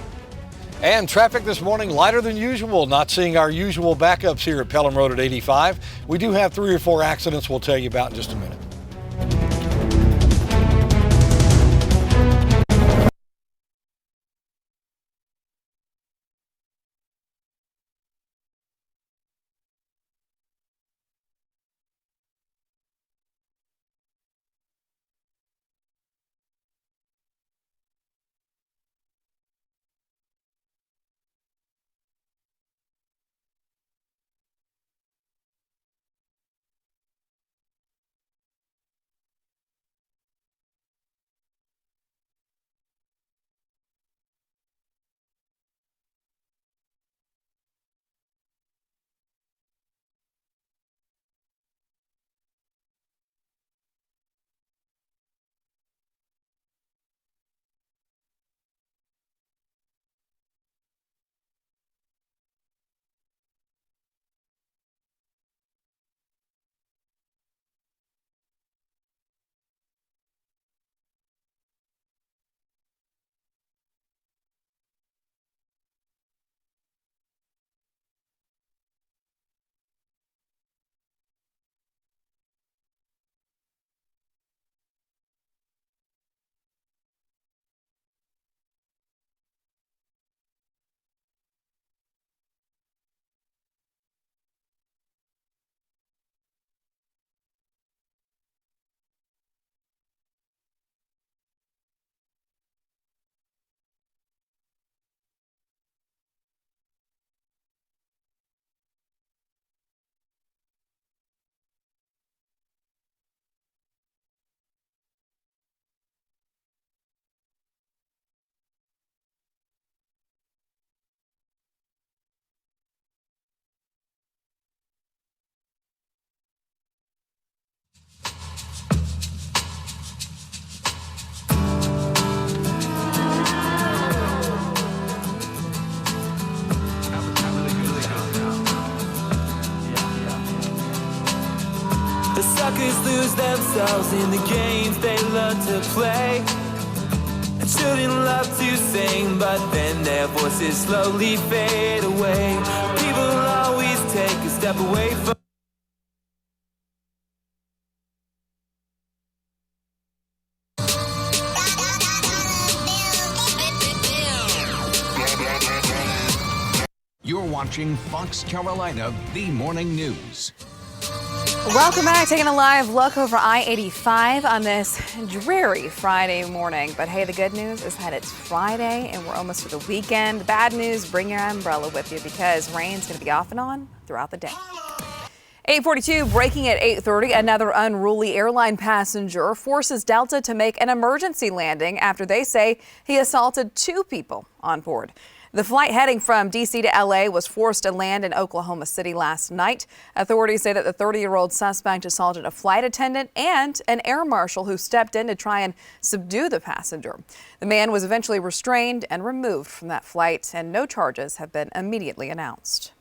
And traffic this morning lighter than usual. Not seeing our usual backups here at Pelham Road at 85. We do have 3 or 4 accidents we'll tell you about in just a minute. lose themselves in the games they learn to play. And children love to sing, but then their voices slowly fade away. People always take a step away from You're watching Fox Carolina, the morning news. Welcome back. Taking a live look over I-85 on this dreary Friday morning. But hey, the good news is that it's Friday and we're almost to the weekend. The bad news, bring your umbrella with you because rain's going to be off and on throughout the day. 8:42, breaking at 8:30, another unruly airline passenger forces Delta to make an emergency landing after they say he assaulted 2 people on board. The flight heading from D.C. to L.A. was forced to land in Oklahoma City last night. Authorities say that the 30-year-old suspect assaulted a flight attendant and an air marshal who stepped in to try and subdue the passenger. The man was eventually restrained and removed from that flight, and no charges have been immediately announced.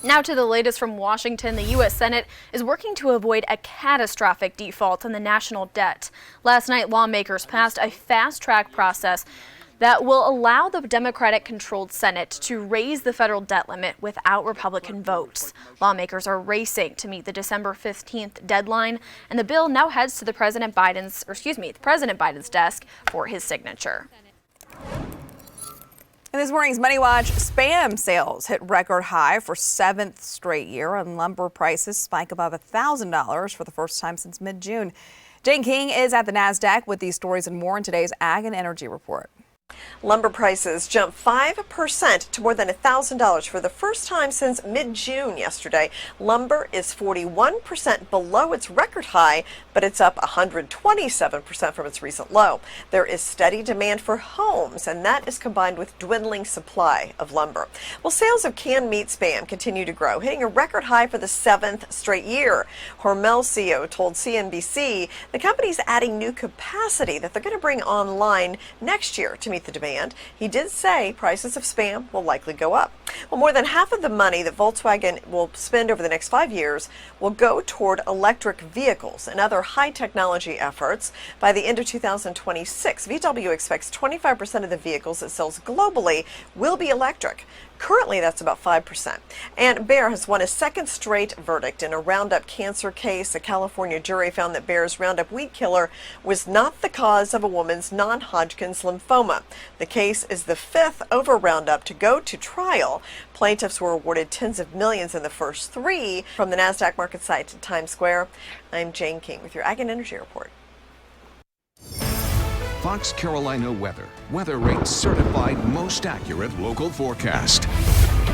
Now to the latest from Washington. The U.S. Senate is working to avoid a catastrophic default on the national debt. Last night, lawmakers passed a fast-track process that will allow the Democratic-controlled Senate to raise the federal debt limit without Republican votes. Lawmakers are racing to meet the December 15th deadline, and the bill now heads to the President Biden's desk for his signature. In this morning's Money Watch, Spam sales hit record high for 7th straight year, and lumber prices spike above $1,000 for the first time since mid-June. Jane King is at the NASDAQ with these stories and more in today's Ag and Energy Report. Lumber prices jumped 5% to more than $1,000 for the first time since mid-June yesterday. Lumber is 41% below its record high, but it's up 127% from its recent low. There is steady demand for homes, and that is combined with dwindling supply of lumber. Well, sales of canned meat Spam continue to grow, hitting a record high for the 7th straight year. Hormel CEO told CNBC the company's adding new capacity that they're going to bring online next year to meet the demand. He did say prices of Spam will likely go up. Well, more than half of the money that Volkswagen will spend over the next 5 years will go toward electric vehicles and other high technology efforts. By the end of 2026, VW expects 25% of the vehicles it sells globally will be electric. Currently, that's about 5%. And Bayer has won a second straight verdict in a Roundup cancer case. A California jury found that Bayer's Roundup weed killer was not the cause of a woman's non-Hodgkin's lymphoma. The case is the 5th over Roundup to go to trial. Plaintiffs were awarded tens of millions in the first 3. From the NASDAQ market site to Times Square, I'm Jane King with your Ag and Energy Report. Fox Carolina weather. Weather Rate's certified most accurate local forecast.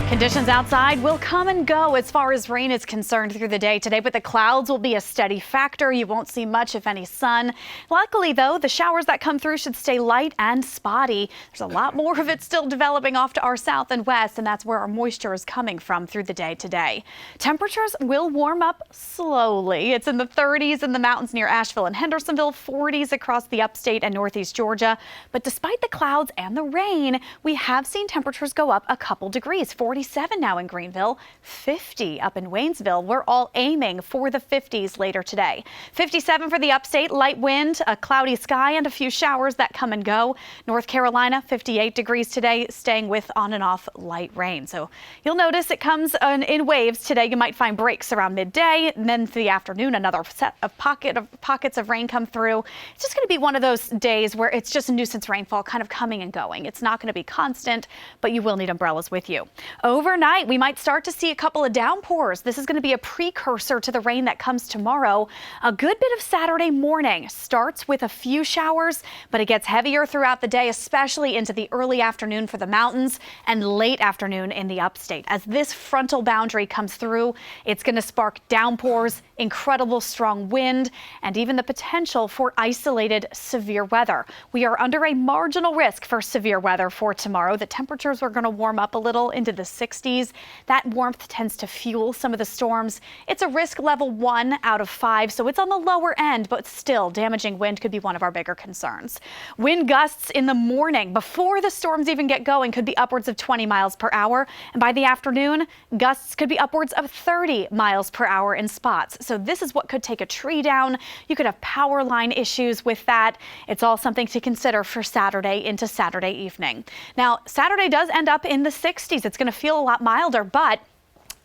Conditions outside will come and go as far as rain is concerned through the day today, but the clouds will be a steady factor. You won't see much, if any, sun. Luckily, though, the showers that come through should stay light and spotty. There's a lot more of it still developing off to our south and west, and that's where our moisture is coming from through the day today. Temperatures will warm up slowly. It's in the 30s in the mountains near Asheville and Hendersonville, 40s across the upstate and northeast Georgia. But despite the clouds and the rain, we have seen temperatures go up a couple degrees. 47 now in Greenville, 50 up in Waynesville. We're all aiming for the 50s later today. 57 for the upstate, light wind, a cloudy sky, and a few showers that come and go. North Carolina, 58 degrees today, staying with on and off light rain. So you'll notice it comes in waves today. You might find breaks around midday, and then for the afternoon, another set of pockets of rain come through. It's just going to be one of those days where it's just a nuisance rainfall kind of coming and going. It's not going to be constant, but you will need umbrellas with you. Overnight, we might start to see a couple of downpours. This is going to be a precursor to the rain that comes tomorrow. A good bit of Saturday morning starts with a few showers, but it gets heavier throughout the day, especially into the early afternoon for the mountains and late afternoon in the upstate. As this frontal boundary comes through, it's going to spark downpours, incredible strong wind, and even the potential for isolated severe weather. We are under a marginal risk for severe weather for tomorrow. The temperatures are going to warm up a little into the 60s. That warmth tends to fuel some of the storms. It's a risk level 1 out of 5, so it's on the lower end, but still damaging wind could be one of our bigger concerns. Wind gusts in the morning before the storms even get going could be upwards of 20 miles per hour. And by the afternoon, gusts could be upwards of 30 miles per hour in spots. So So this is what could take a tree down. You could have power line issues with that. It's all something to consider for Saturday into Saturday evening. Now, Saturday does end up in the 60s. It's going to feel a lot milder, but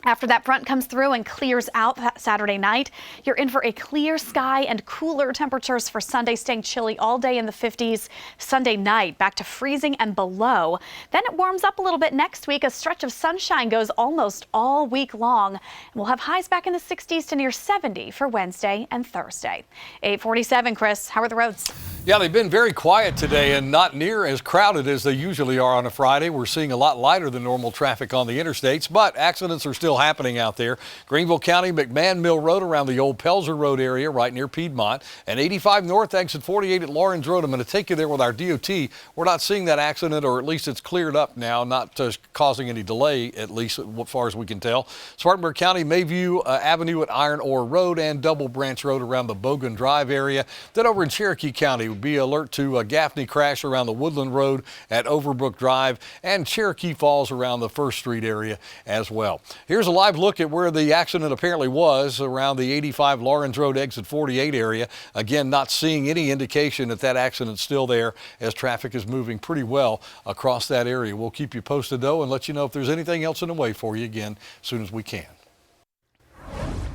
after that front comes through and clears out that Saturday night, you're in for a clear sky and cooler temperatures for Sunday, staying chilly all day in the 50s. Sunday night back to freezing and below. Then it warms up a little bit next week. A stretch of sunshine goes almost all week long. And we'll have highs back in the 60s to near 70 for Wednesday and Thursday. 8:47, Chris, how are the roads? Yeah, they've been very quiet today and not near as crowded as they usually are on a Friday. We're seeing a lot lighter than normal traffic on the interstates, but accidents are still happening out there. Greenville County, McMahon Mill Road around the old Pelzer Road area right near Piedmont, and 85 North exit 48 at Lawrence Road. I'm going to take you there with our DOT. We're not seeing that accident, or at least it's cleared up now, not causing any delay, at least as far as we can tell. Spartanburg County, Mayview Avenue at Iron Ore Road and Double Branch Road around the Bogan Drive area. Then over in Cherokee County, be alert to a Gaffney crash around the Woodland Road at Overbrook Drive and Cherokee Falls around the 1st Street area as well. Here's a live look at where the accident apparently was around the 85 Lawrence Road exit 48 area. Again, not seeing any indication that that accident's still there as traffic is moving pretty well across that area. We'll keep you posted though and let you know if there's anything else in the way for you again as soon as we can.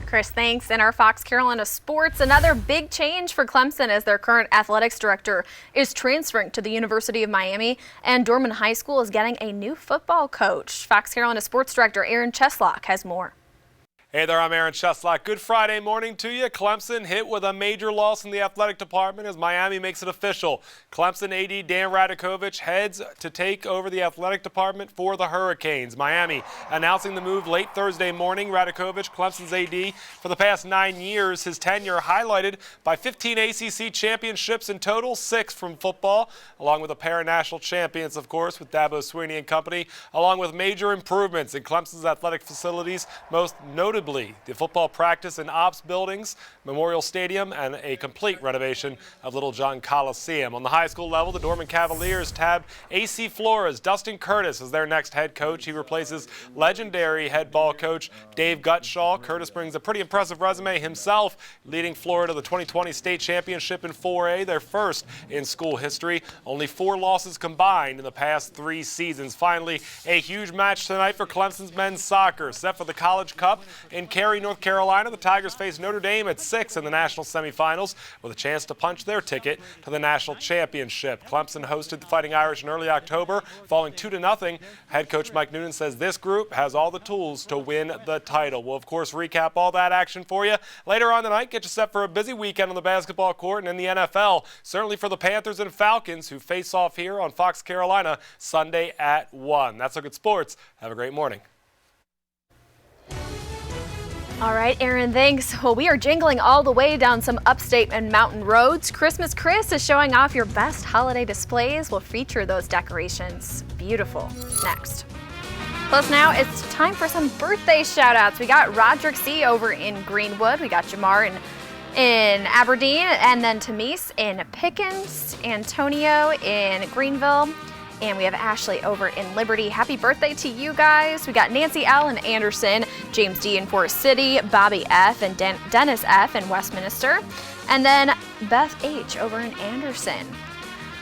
Chris, thanks. In our Fox Carolina Sports, another big change for Clemson as their current athletics director is transferring to the University of Miami, and Dorman High School is getting a new football coach. Fox Carolina Sports Director Aaron Cheslock has more. Hey there, I'm Aaron Cheslock. Good Friday morning to you. Clemson hit with a major loss in the athletic department as Miami makes it official. Clemson AD Dan Radakovich heads to take over the athletic department for the Hurricanes. Miami announcing the move late Thursday morning. Radakovich, Clemson's AD for the past 9 years. His tenure highlighted by 15 ACC championships in total, 6 from football, along with a pair of national champions, of course, with Dabo Sweeney and company, along with major improvements in Clemson's athletic facilities, most notably the football practice and ops buildings, Memorial Stadium, and a complete renovation of Little John Coliseum. On the high school level, the Dorman Cavaliers tabbed AC Flores. Dustin Curtis is their next head coach. He replaces legendary head ball coach Dave Gutshaw. Curtis brings a pretty impressive resume himself, leading Florida to the 2020 state championship in 4A, their first in school history. Only 4 losses combined in the past 3 seasons. Finally, a huge match tonight for Clemson's men's soccer, set for the College Cup in Cary, North Carolina. The Tigers face Notre Dame at 6 in the national semifinals with a chance to punch their ticket to the national championship. Clemson hosted the Fighting Irish in early October, falling 2-0. Head coach Mike Noonan says this group has all the tools to win the title. We'll, of course, recap all that action for you later on tonight. Get you set for a busy weekend on the basketball court and in the NFL, certainly for the Panthers and Falcons, who face off here on Fox Carolina Sunday at 1. That's Look at Sports. Have a great morning. All right, Aaron, thanks. Well, we are jingling all the way down some upstate and mountain roads. Christmas Chris is showing off your best holiday displays. We'll feature those decorations. Beautiful. Next. Plus now it's time for some birthday shout outs. We got Roderick C. over in Greenwood. We got Jamar in Aberdeen, and then Tamise in Pickens, Antonio in Greenville, and we have Ashley over in Liberty. Happy birthday to you guys. We got Nancy L. in Anderson, James D. in Forest City, Bobby F. and Dennis F. in Westminster, and then Beth H. over in Anderson.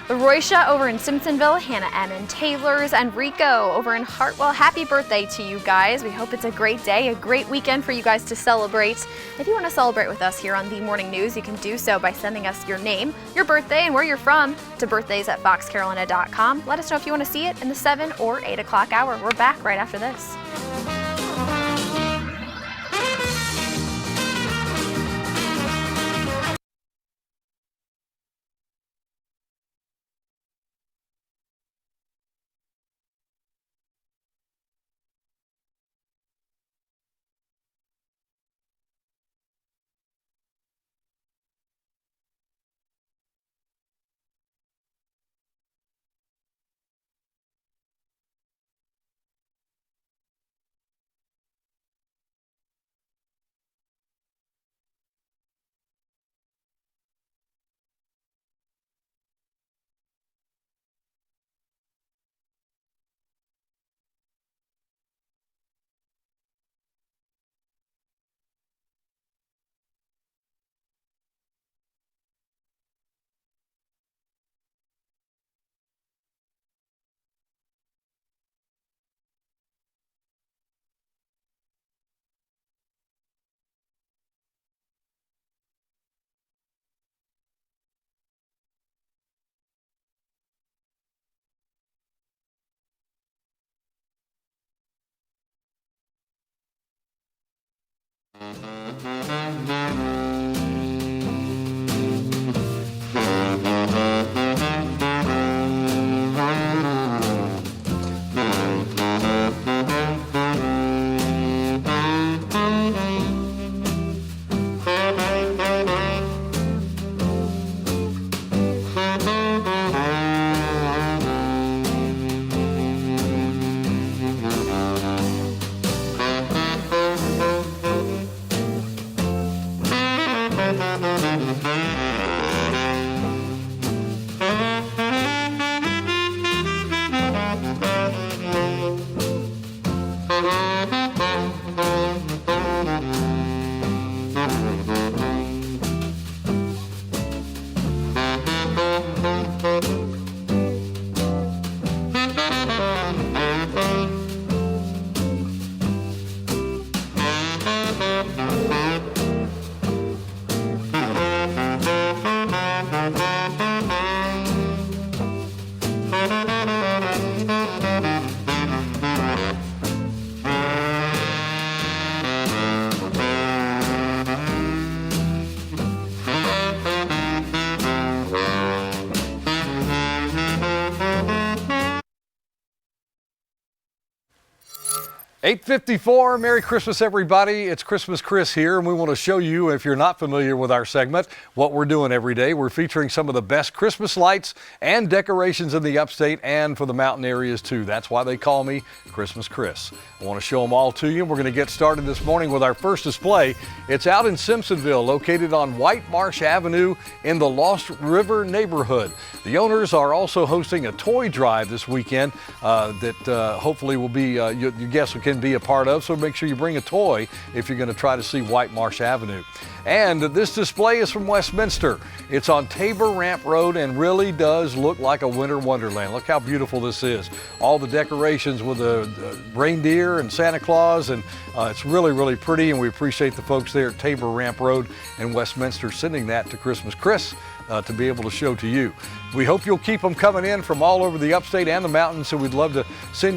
Roysha over in Simpsonville, Hannah M. in Taylors, and Rico over in Hartwell. Happy birthday to you guys. We hope it's a great day, a great weekend for you guys to celebrate. If you want to celebrate with us here on The Morning News, you can do so by sending us your name, your birthday, and where you're from to birthdays@foxcarolina.com. Let us know if you want to see it in the 7 or 8 o'clock hour. We're back right after this. $8:54. Merry Christmas, everybody. It's Christmas Chris here, and we want to show you, if you're not familiar with our segment, what we're doing every day. We're featuring some of the best Christmas lights and decorations in the upstate and for the mountain areas, too. That's why they call me Christmas Chris. I want to show them all to you. We're going to get started this morning with our first display. It's out in Simpsonville, located on White Marsh Avenue in the Lost River neighborhood. The owners are also hosting a toy drive this weekend that hopefully will be, your guests can be a part of, so make sure you bring a toy if you're going to try to see White Marsh Avenue. And this display is from Westminster. It's on Tabor Ramp Road and really does look like a winter wonderland. Look how beautiful this is. All the decorations with the reindeer and Santa Claus, and it's really, really pretty, and we appreciate the folks there at Tabor Ramp Road in Westminster sending that to Christmas Chris to be able to show to you. We hope you'll keep them coming in from all over the upstate and the mountains, so we'd love to see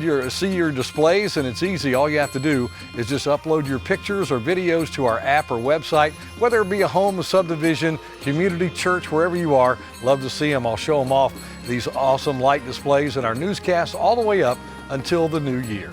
your displays, and it's easy. All you have to do is just upload your pictures or videos to our app or website, whether it be a home, a subdivision, community, church, wherever you are. Love to see them. I'll show them off, these awesome light displays in our newscast all the way up until the new year.